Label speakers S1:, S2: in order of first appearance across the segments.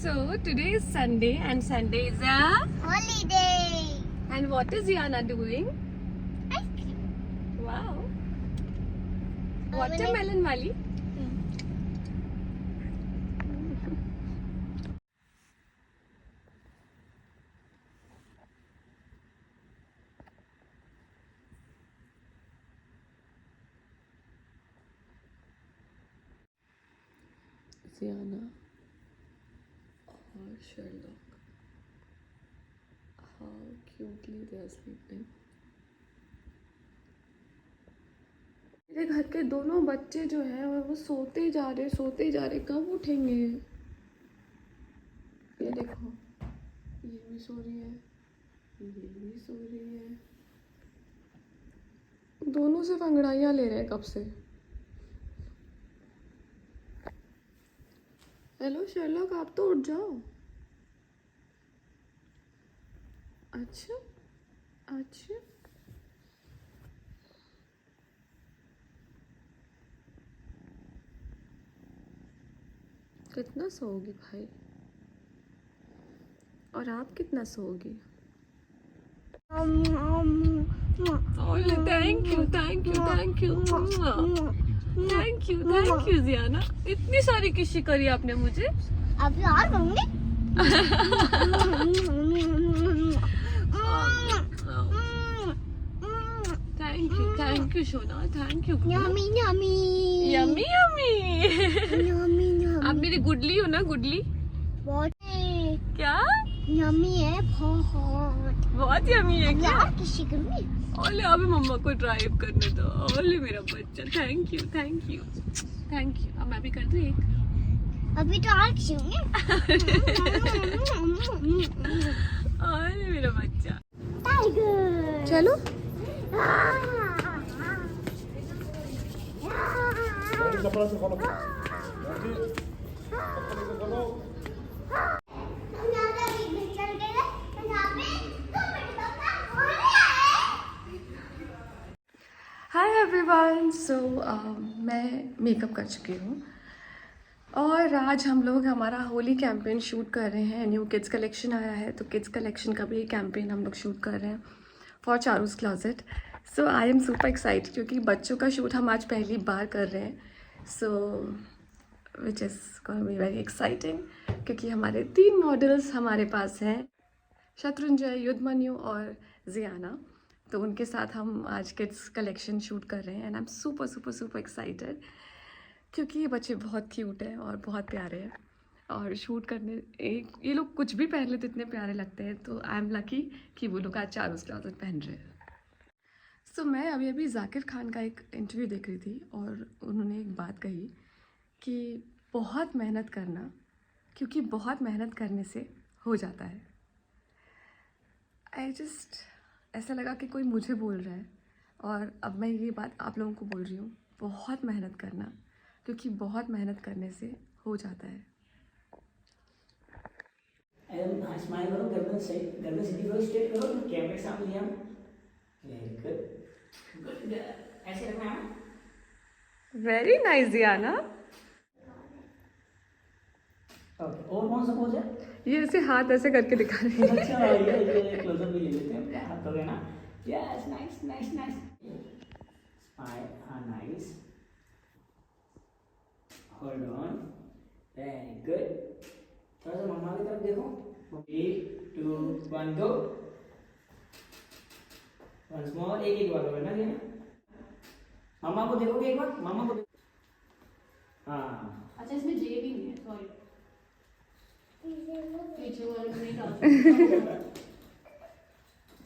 S1: So today is Sunday and Sunday is a
S2: holiday.
S1: and what is Yana doing?
S2: Ice cream.
S1: Wow. Watermelon wali. Yana or Sherlock. How cutely they are sleeping. मेरे घर के दोनों बच्चे जो हैं वो सोते जा रहे कब उठेंगे? ये देखो, ये भी सो रही है, ये भी सो रही है, दोनों सिर्फ अंगड़ाइयाँ ले रहे हैं कब से। हेलो शर्लॉक, आप तो उठ जाओ। अच्छा अच्छा, कितना सोओगी भाई? और आप कितना सोओगी? Thank you thank you thank you thank you Jiana, इतनी सारी किसी करी आपने मुझे।
S2: अभी और होंगे।
S1: थैंक यू सोना, thank you.
S2: Yummy yummy
S1: yummy yummy.
S2: Yummy
S1: आप मेरी गुडली हो ना, गुडली?
S2: बहुत
S1: क्या
S2: यम्मी है, बहुत
S1: यम्मी है क्या?
S2: यार किसी को नहीं।
S1: ओले अभी मम्मा को ड्राइव करने दो। ओले मेरा बच्चा, thank you thank you thank you. अब मैं भी कर दूँ एक?
S2: अभी तो और किसी होंगे।
S1: ओले मेरा बच्चा।
S2: टाइगर
S1: चलो हाय एवरीवन। सो मैं मेकअप कर चुकी हूँ और आज हम लोग हमारा होली कैंपेन शूट कर रहे हैं। न्यू किड्स कलेक्शन आया है तो किड्स कलेक्शन का भी कैंपेन हम लोग शूट कर रहे हैं for Charu's closet. So I am super excited क्योंकि बच्चों का शूट हम आज पहली बार कर रहे हैं। So which is going be very exciting क्योंकि हमारे 3 मॉडल्स हमारे पास हैं, शत्रुंजय, युद्धमन्यु और जियाना। तो उनके साथ हम आज किड्स कलेक्शन शूट कर रहे हैं and I am super super super excited क्योंकि ये बच्चे बहुत क्यूट हैं और बहुत प्यारे हैं और शूट करने ये लोग कुछ भी पहन लेते इतने प्यारे लगते हैं। तो आई एम लकी कि वो लोग आज चारूज क्लोजेट पहन रहे हैं। सो मैं अभी जाकिर खान का एक इंटरव्यू देख रही थी और उन्होंने एक बात कही कि बहुत मेहनत करना, क्योंकि बहुत मेहनत करने से हो जाता है। आई जस्ट ऐसा लगा कि कोई मुझे बोल रहा है और अब मैं ये बात आप लोगों को बोल रही हूँ, बहुत मेहनत करना क्योंकि बहुत मेहनत करने से हो जाता है।
S3: स्माइल करो, गर्दन सीधी करो, स्ट्रेट करो, कैमरे के सामने लिया। वेरी गुड गुड, ऐसे रखना है।
S1: Very nice Ziana.
S3: ओके, और कौन सा पोज है?
S1: ये ऐसे हाथ ऐसे करके दिखा रही है।
S3: अच्छा, ये क्लोजअप भी ले लेते हैं, हाथ कर देना। Yes, nice nice nice. Smile, हां nice. Hold on, very good. थोड़ा सा मम्मा की तरफ देखो। 3 2 1 गो। वंस मोर, एक बार करना है ना। मम्मा को देखोगे एक बार, मम्मा को हां।
S4: अच्छा, इसमें जे भी नहीं है, सॉरी। पीछे वाले नहीं डालते।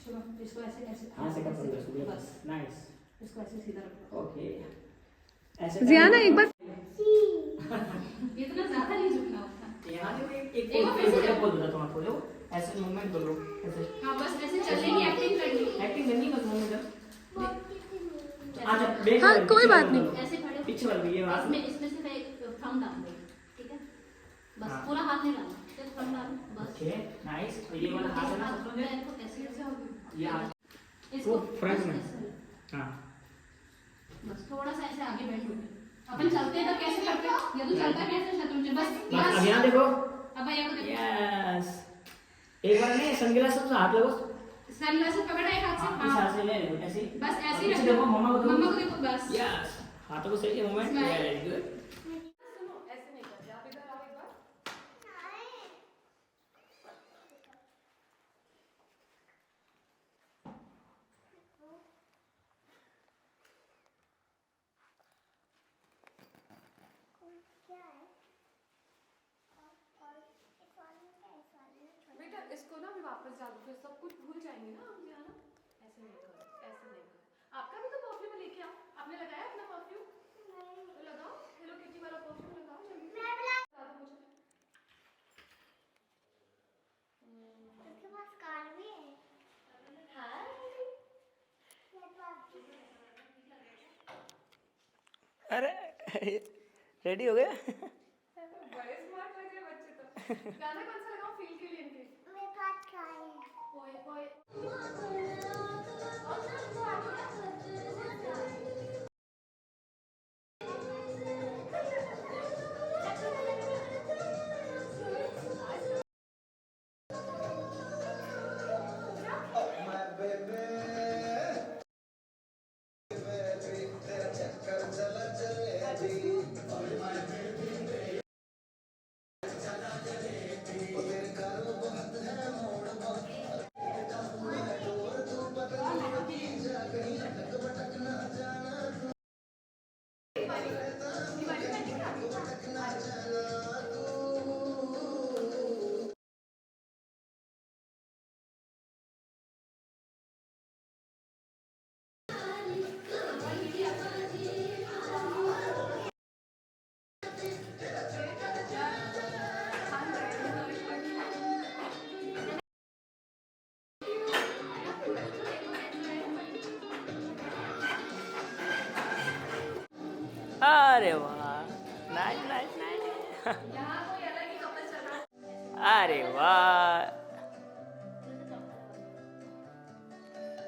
S4: चलो इसको ऐसे ऐसे
S3: हां से कर दो
S4: बस,
S3: नाइस।
S4: इसको ऐसे सीधा रखो।
S3: ओके, ऐसे
S1: जियाना एक बार
S4: इतना ज्यादा नहीं झुकना होता।
S3: यहाँ पे एक बोल देता हूँ आपको, लो ऐसे मूवमेंट कर लो, ऐसे।
S4: हाँ, बस ऐसे चलने की एक्टिंग करनी
S3: बस मूवमेंट। अच्छा,
S1: हाँ, कोई बात नहीं।
S4: ऐसे खड़े हो।
S3: पीछे वाली ये बात।
S4: इसमें से एक थंब डाल दो, ठीक है? बस
S3: हाँ।
S4: पूरा हाथ नहीं डालना, सिर्फ थंब डालो बस।
S3: Okay, nice. ये वाला हाथ है ना सबसे
S4: पैर को ऐसे होगी।
S3: ये हाथ
S4: इसको
S3: फ्रंट में।
S4: ऐसे।
S3: हां,
S4: बस थोड़ा सा ऐसे आगे बैठो। अपन चलते हैं तो कैसे करते हैं? ये तो चलता कैसे शत्रुंजय? बस
S3: अब यहाँ देखो।
S4: अब यहाँ को देखो।
S3: एक बार नहीं सनग्लास से हाथ लगो,
S4: सनग्लासेस पकड़ा एक हाथ से,
S3: इस हाथ से ले लो ऐसे,
S4: बस ऐसे ही
S3: पीछे
S4: रखो,
S3: देखो मम्मा को
S4: मम्मा को देखो बस।
S3: यस, हाथों को सही है मोमेंट, वेरी गुड।
S1: सुनो ऐसे नहीं करते, आप इधर आओ एक बार। बेटा इसको ना अभी वापस डालो, फिर सब कुछ भूल जाएंगे ना हम यहाँ ना। ऐसे नहीं कर, ऐसे नहीं कर। आपका भी तो परफ्यूम लेके आओ, आपने लगाया अपना परफ्यूम? तो लगाओ, हेलो किटी वाला परफ्यूम लगाओ जल्दी से। बता दो मुझे।
S2: उसके पास कार भी है।
S3: अरे रेडी हो गए?
S1: बड़े स्मार्ट लग रहे बच्चे तो। गाना कौन सा लगाओ फील के लिए इनके?
S2: मेरे पास कार है।
S1: ओए ओए।
S3: अरे वाह, नाइस नाइस नाइस।
S1: यहाँ कोई अलग ही कपल चल रहा है।
S3: अरे वाह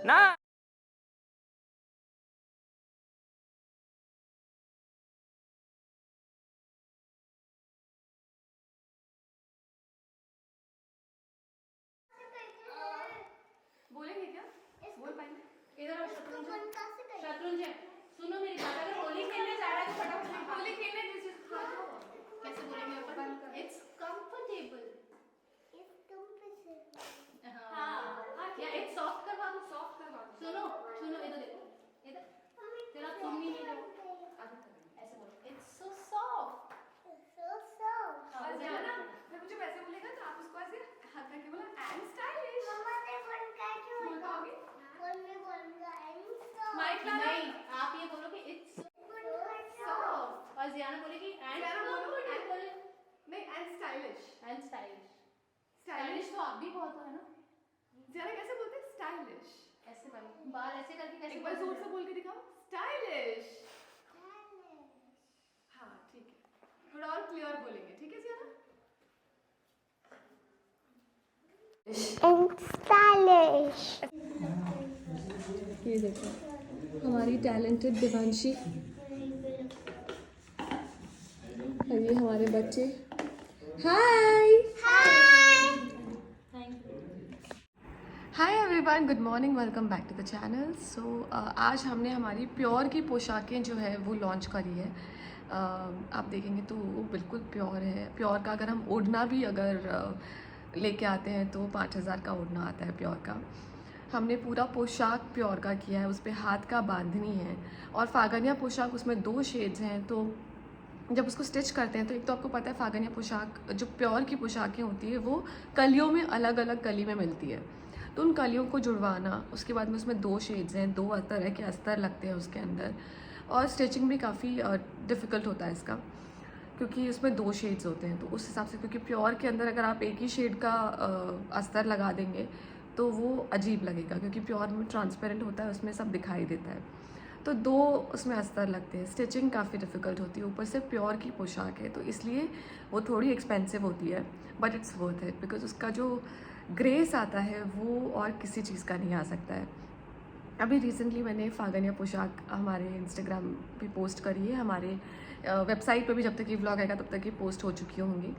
S3: ना,
S1: बोलेंगे क्या? बोल पाएंगे?
S4: इधर आओ शत्रुंजय, सुनो मेरी बात, अगर होली खेलने जा रहा है तो फटाफट
S1: होली खेलने दीजिए।
S4: कैसे बोलेंगे अपन? It's comfortable. हाँ, या इट्स सॉफ्ट करवा दो, सॉफ्ट करवा दो। सुनो सुनो इधर देखो, इधर तेरा सुन ही नहीं रहा, ऐसे बोलो इट्स सो सॉफ्ट।
S1: और जाना फिर मुझे वैसे बोलेगा तो आप उसको ऐसे हाथ करके बोला एंड स्टाइलिश। माइक ला
S4: नहीं, आप ये बोलो कि इट्स सॉफ्ट, और जियाना बोलेगी एंड बोले
S1: नहीं and stylish.
S4: And stylish.
S1: Stylish
S4: stylish तो आप भी बहुत हो है ना,
S1: जरा कैसे बोलते हैं? स्टाइलिश।
S4: ऐसे वाली बाल ऐसे करके कैसे
S1: एक बार जोर से बोल के दिखाओ, स्टाइलिश। हाँ ठीक है, थोड़ा और क्लियर बोलेंगे, ठीक है जियाना?
S2: स्टाइलिश।
S1: ये देखो हमारी टैलेंटेड दिवांशी और ये हमारे बच्चे। Hi hi everyone, good morning, welcome back to the channel. So आज हमने हमारी प्योर की पोशाकें जो है वो लॉन्च करी है। आप देखेंगे तो वो बिल्कुल प्योर है। प्योर का अगर हम ओढ़ना भी अगर लेके आते हैं तो 5000 का ओढ़ना आता है प्योर का। हमने पूरा पोशाक प्योर का किया है, उस पर हाथ का बांधनी है और फागनिया पोशाक उसमें 2 शेड्स हैं। तो जब उसको स्टिच करते हैं तो एक तो आपको पता है फागनिया पोशाक जो प्योर की पोशाकें होती है वो कलियों में अलग अलग कली में मिलती है, तो उन कलियों को जुड़वाना, उसके बाद में उसमें 2 शेड्स हैं, 2 तरह के अस्तर लगते हैं उसके अंदर, और स्टिचिंग भी काफ़ी डिफ़िकल्ट होता है इसका क्योंकि उसमें 2 शेड्स होते हैं। तो उस हिसाब से, क्योंकि प्योर के अंदर अगर आप एक ही शेड का अस्तर लगा देंगे तो वो अजीब लगेगा, क्योंकि प्योर में ट्रांसपेरेंट होता है, उसमें सब दिखाई देता है। तो 2 उसमें अस्तर लगते हैं, स्टिचिंग काफ़ी डिफ़िकल्ट होती है, ऊपर से प्योर की पोशाक है तो इसलिए वो थोड़ी एक्सपेंसिव होती है, but it's worth it because उसका जो ग्रेस आता है वो और किसी चीज़ का नहीं आ सकता है। अभी रिसेंटली मैंने फागनिया पोशाक हमारे इंस्टाग्राम पे पोस्ट करी है, हमारे वेबसाइट पे भी जब तक ये व्लॉग आएगा तब तक ये पोस्ट हो चुकी होंगी।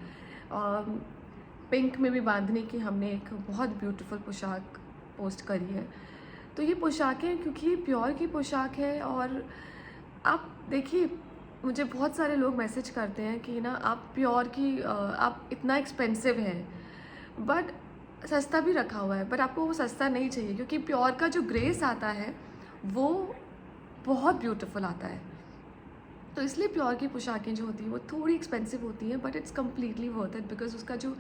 S1: पिंक में भी बांधने की हमने एक बहुत ब्यूटीफुल पोशाक पोस्ट करी है। तो ये पोशाकें क्योंकि ये प्योर की पोशाक है, और आप देखिए मुझे बहुत सारे लोग मैसेज करते हैं कि ना आप प्योर की आप इतना एक्सपेंसिव है बट सस्ता भी रखा हुआ है, बट आपको वो सस्ता नहीं चाहिए क्योंकि प्योर का जो ग्रेस आता है वो बहुत ब्यूटीफुल आता है। तो इसलिए प्योर की पोशाकें जो होती हैं वो थोड़ी एक्सपेंसिव होती हैं, but it's completely worth it because उसका जो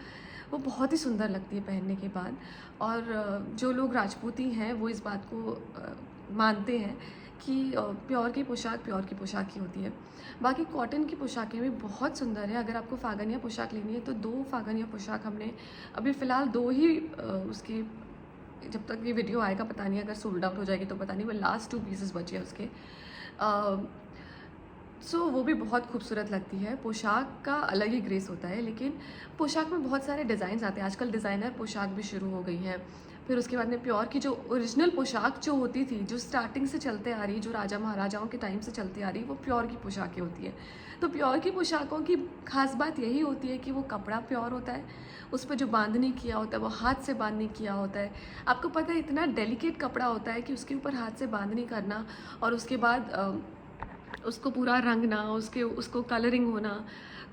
S1: वो बहुत ही सुंदर लगती है पहनने के बाद। और जो लोग राजपूती हैं वो इस बात को मानते हैं कि प्योर की पोशाक ही होती है। बाकी कॉटन की पोशाकें भी बहुत सुंदर है। अगर आपको फागनिया पोशाक लेनी है तो 2 फागनिया पोशाक हमने अभी फ़िलहाल 2 ही उसके, जब तक ये वीडियो आएगा पता नहीं, अगर सोल्ड आउट हो जाएगी तो पता नहीं, वो लास्ट 2 पीसेस बचे हैं उसके। सो वो भी बहुत खूबसूरत लगती है। पोशाक का अलग ही ग्रेस होता है, लेकिन पोशाक में बहुत सारे डिज़ाइन आते हैं आजकल। डिज़ाइनर पोशाक भी शुरू हो गई हैं। फिर उसके बाद में प्योर की जो ओरिजिनल पोशाक जो होती थी, जो स्टार्टिंग से चलते आ रही, जो राजा महाराजाओं के टाइम से चलती आ रही, वो प्योर की पोशाकें होती है। तो प्योर की पोशाकों की खास बात यही होती है कि वो कपड़ा प्योर होता है, उस पर जो बांधनी किया होता है वो हाथ से बांधनी किया होता है। आपको पता है इतना डेलिकेट कपड़ा होता है कि उसके ऊपर हाथ से बांधनी करना और उसके बाद उसको पूरा रंगना, उसको कलरिंग होना,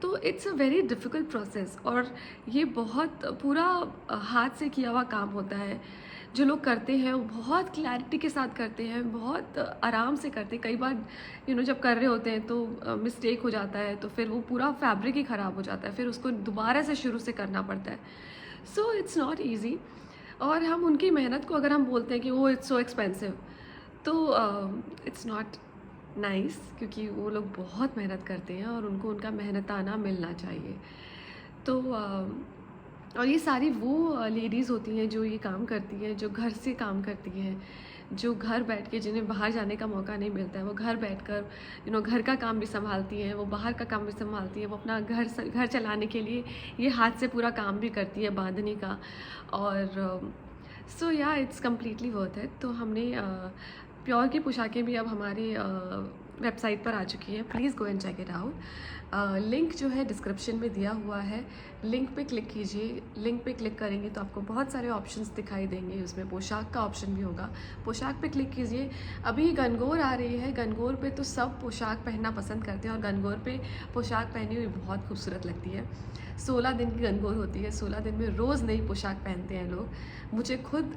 S1: तो it's a very difficult process. और ये बहुत पूरा हाथ से किया हुआ काम होता है। जो लोग करते हैं वो बहुत क्लैरिटी के साथ करते हैं, बहुत आराम से करते हैं। कई बार जब कर रहे होते हैं तो मिस्टेक हो जाता है, तो फिर वो पूरा फैब्रिक ही ख़राब हो जाता है, फिर उसको दोबारा से शुरू से करना पड़ता है। So it's not easy. और हम उनकी मेहनत को अगर हम बोलते हैं कि वो इट्स सो एक्सपेंसिव, तो इट्स नॉट नाइस, क्योंकि वो लोग बहुत मेहनत करते हैं और उनको उनका मेहनताना मिलना चाहिए। तो और ये सारी वो लेडीज़ होती हैं जो ये काम करती हैं, जो घर से काम करती हैं, जो घर बैठ के, जिन्हें बाहर जाने का मौका नहीं मिलता है, वो घर बैठकर घर का काम भी संभालती हैं, वो बाहर का काम भी संभालती हैं, वो अपना घर चलाने के लिए ये हाथ से पूरा काम भी करती है बांधने का। और सो या इट्स कम्प्लीटली वर्थ इट। तो हमने प्योर की पोशाकें भी अब हमारे वेबसाइट पर आ चुकी हैं। Please go and check it out. Link जो है डिस्क्रिप्शन में दिया हुआ है, लिंक पे क्लिक कीजिए। लिंक पे क्लिक करेंगे तो आपको बहुत सारे ऑप्शंस दिखाई देंगे, उसमें पोशाक का ऑप्शन भी होगा। पोशाक पे क्लिक कीजिए। अभी गणगौर आ रही है, गणगौर पे तो सब पोशाक पहनना पसंद करते हैं और गणगौर पे पोशाक पहनी हुई बहुत खूबसूरत लगती है। 16 दिन की गणगौर होती है, 16 दिन में रोज़ नई पोशाक पहनते हैं लोग। मुझे खुद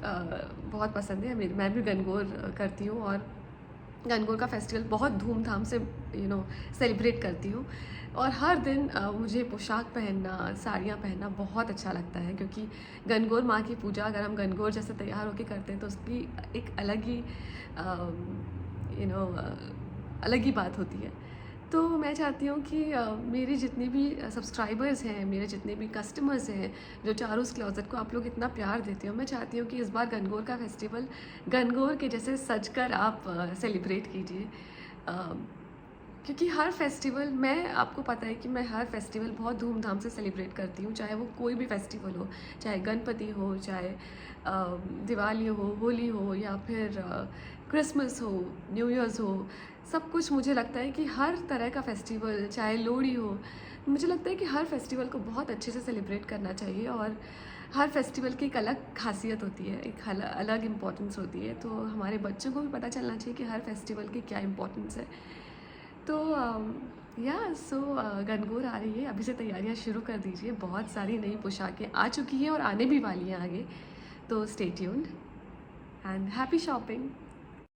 S1: बहुत पसंद है, मैं भी गणगौर करती हूँ और गणगौर का फेस्टिवल बहुत धूमधाम से सेलिब्रेट करती हूँ। और हर दिन मुझे पोशाक पहनना, साड़ियाँ पहनना बहुत अच्छा लगता है, क्योंकि गणगौर माँ की पूजा अगर हम गणगौर जैसे तैयार होकर करते हैं तो उसकी एक अलग ही अलग ही बात होती है। तो मैं चाहती हूँ कि मेरे जितने भी सब्सक्राइबर्स हैं, मेरे जितने भी कस्टमर्स हैं, जो चारूस क्लॉजेट को आप लोग इतना प्यार देते हो, मैं चाहती हूँ कि इस बार गणगौर का फेस्टिवल गणगौर के जैसे सजकर आप सेलिब्रेट कीजिए। क्योंकि हर फेस्टिवल, मैं आपको पता है कि मैं हर फेस्टिवल बहुत धूमधाम से सेलिब्रेट करती हूँ, चाहे वो कोई भी फेस्टिवल हो, चाहे गणपति हो, चाहे दिवाली हो, होली हो, या फिर क्रिसमस हो, न्यू ईयर्स हो। सब कुछ मुझे लगता है कि हर तरह का फेस्टिवल, चाहे लोहड़ी हो, मुझे लगता है कि हर फेस्टिवल को बहुत अच्छे से सेलिब्रेट करना चाहिए। और हर फेस्टिवल की एक अलग खासियत होती है, एक अलग इम्पोर्टेंस होती है। तो हमारे बच्चों को भी पता चलना चाहिए कि हर फेस्टिवल की क्या इम्पोर्टेंस है। तो गणगौर आ रही है, अभी से तैयारियां शुरू कर दीजिए। बहुत सारी नई पोशाकें आ चुकी हैं और आने भी वाली हैं आगे। तो stay tuned and happy shopping.